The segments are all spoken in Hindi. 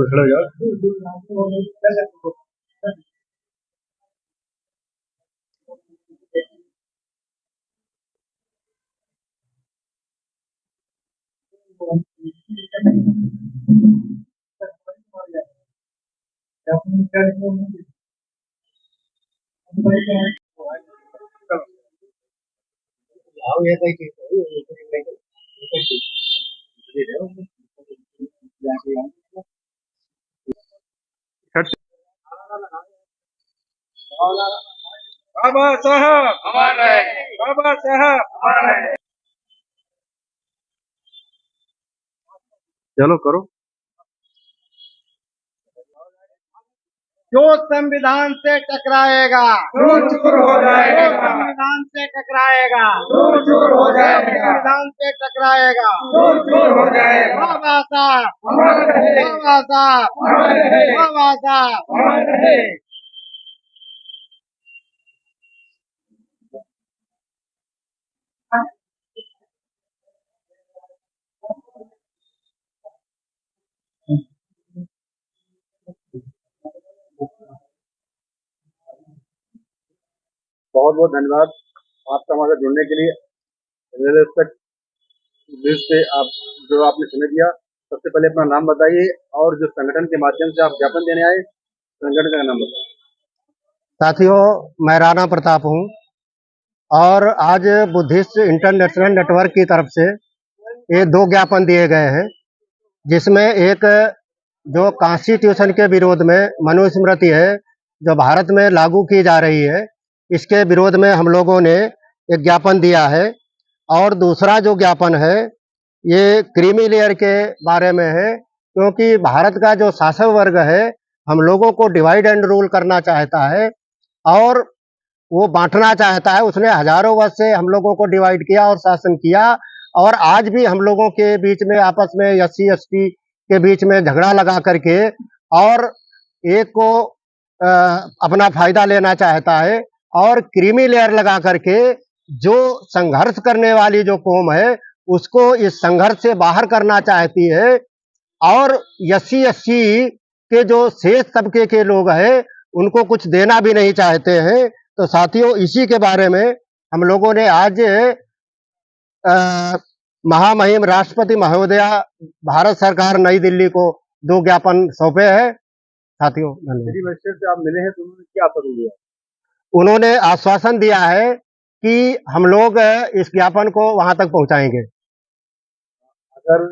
खड़ा यार। बाबा साहब हमारे, बाबा साहब हमारे। चलो करो। जो संविधान से टकराएगा चूर चूर हो जाएगा, संविधान से टकराएगा, चूर चूर हो जाएगा, संविधान से टकराएगा। चूर चूर हो जाएगा। बाबा साहब हमारे, बाबा साहब हमारे, बाबा साहब। हमारे। बहुत बहुत धन्यवाद आपका हमारे साथ जुड़ने के लिए। से आप जो आपने समय दिया, सबसे पहले अपना नाम बताइए और जो संगठन के माध्यम से आप ज्ञापन देने आए, संगठन का नाम बताइए। साथियों, मैं राणा प्रताप हूँ और आज बुद्धिस्ट इंटरनेशनल नेटवर्क की तरफ से ये 2 ज्ञापन दिए गए हैं, जिसमें एक जो कॉन्स्टिट्यूशन के विरोध में मनुस्मृति है जो भारत में लागू की जा रही है, इसके विरोध में हम लोगों ने एक ज्ञापन दिया है। और दूसरा जो ज्ञापन है ये क्रीमी लेयर के बारे में है, क्योंकि भारत का जो शासक वर्ग है हम लोगों को डिवाइड एंड रूल करना चाहता है और वो बांटना चाहता है। उसने हजारों वर्ष से हम लोगों को डिवाइड किया और शासन किया, और आज भी हम लोगों के बीच में आपस में SC ST के बीच में झगड़ा लगा करके और एक को अपना फायदा लेना चाहता है और क्रीमी लेयर लगा करके जो संघर्ष करने वाली जो कौम है उसको इस संघर्ष से बाहर करना चाहती है। और SC ST के जो शेष तबके के लोग हैं उनको कुछ देना भी नहीं चाहते हैं। तो साथियों, इसी के बारे में हम लोगों ने आज महामहिम राष्ट्रपति महोदया भारत सरकार नई दिल्ली को 2 ज्ञापन सौंपे हैं। साथियों, दिल्ली मजिस्ट्रेट से आप मिले हैं तो उन्होंने क्या आश्वासन दिया? उन्होंने आश्वासन दिया है कि हम लोग इस ज्ञापन को वहां तक पहुंचाएंगे। अगर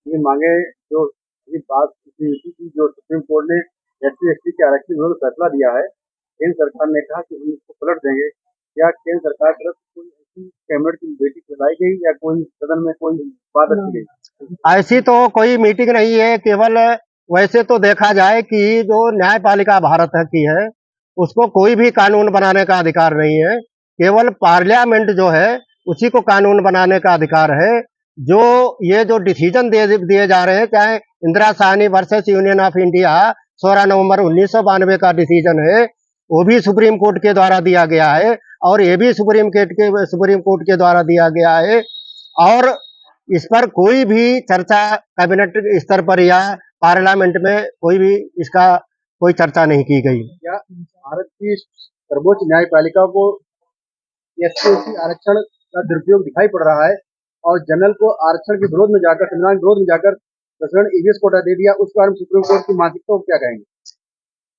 ये मांगे जो ये बात की जो सुप्रीम कोर्ट ने SC ST के आरक्षण विरोध फैसला दिया है, केंद्र सरकार ने कहा कि हम इसको पलट देंगे, क्या केंद्र सरकार की तरफ कोई ऐसी कैबिनेट की मीटिंग बुलाई गई या कोई सदन में कोई बात रखी गई? ऐसी तो कोई मीटिंग नहीं है। केवल वैसे तो देखा जाए कि जो न्यायपालिका भारत की है उसको कोई भी कानून बनाने का अधिकार नहीं है। केवल पार्लियामेंट जो है उसी को कानून बनाने का अधिकार है। जो ये जो डिसीजन दिए जा रहे हैं, चाहे Indira Sahni versus union of India 16 नवंबर 1992 का डिसीजन है, वो भी सुप्रीम कोर्ट के द्वारा दिया गया है और ये भी सुप्रीम कोर्ट के द्वारा दिया गया है। और इस पर कोई भी चर्चा कैबिनेट स्तर पर या पार्लियामेंट में कोई भी इसका कोई चर्चा नहीं की गई। क्या भारत की सर्वोच्च न्यायपालिका को SC ST आरक्षण का दुरुपयोग दिखाई पड़ रहा है और जनरल को आरक्षण के विरोध में जाकर, संविधान के विरोध में जाकर प्रेसिडेंट EVS कोटा दे दिया, उस बारे में सुप्रीम कोर्ट की मानसिकता को क्या कहेंगे?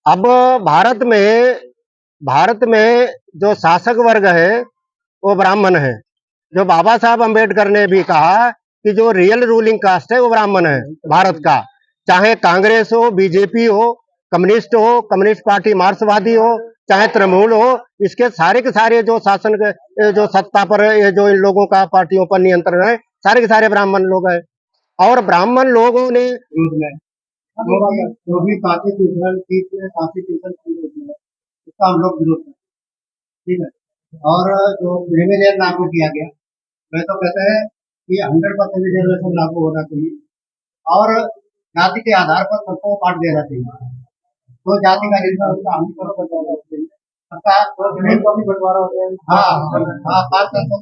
अब भारत में जो शासक वर्ग है वो ब्राह्मण है। जो बाबा साहब अम्बेडकर ने भी कहा कि जो रियल रूलिंग कास्ट है वो ब्राह्मण है भारत का, चाहे कांग्रेस हो, BJP हो, कम्युनिस्ट पार्टी मार्क्सवादी हो, चाहे तृणमूल हो, इसके सारे के सारे जो शासन जो सत्ता पर जो इन लोगों का पार्टियों पर नियंत्रण है, सारे के सारे ब्राह्मण लोग हैं। और ब्राह्मण लोगों ने जो भी कॉन्स्टिट्यूशनल उसका हम लोग विरोध करते हैं, ठीक है। और जो क्रीमी लेयर लागू किया गया, मैं तो कहते हैं कि 100% रिजर्वेशन लागू होना चाहिए और जाति के आधार पर सबको पार्ट देना चाहिए। तो जाति का हिस्सा उसका हम बंटवारा होना चाहिए। बंटवारा होता है। हाँ, 5%